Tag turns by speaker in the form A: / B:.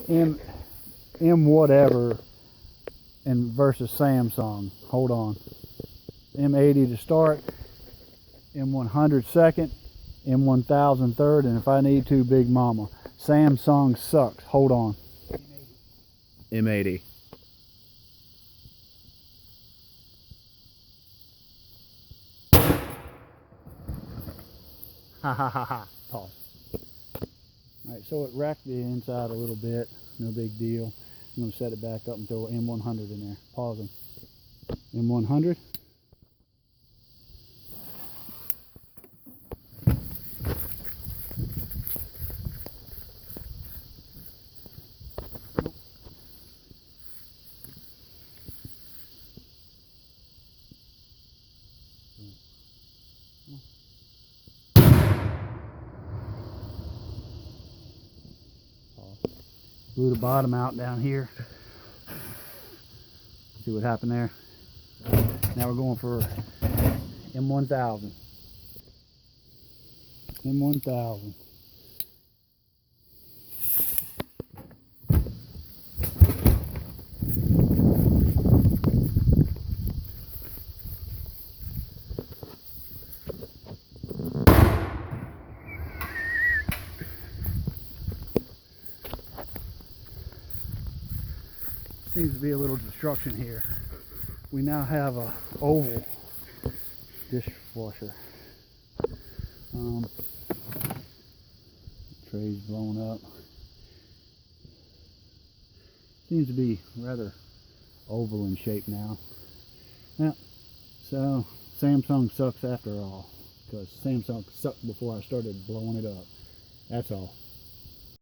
A: M whatever and versus Samsung. Hold on. M80 to start, M100 second, M1000 third, and if I need to, Big Mama. Samsung sucks. Hold on.
B: M80.
A: Ha ha ha ha. Pause. Alright, so it racked the inside a little bit. No big deal. I'm going to set it back up and throw M100 in there. Pausing. M100. Blew the bottom out down here. See what happened there? Now we're going for M1000. M1000. Seems to be a little destruction here. We now have a oval dishwasher. Tray's blown up. Seems to be rather oval in shape now. Yeah, so Samsung sucks after all, because Samsung sucked before I started blowing it up. That's all.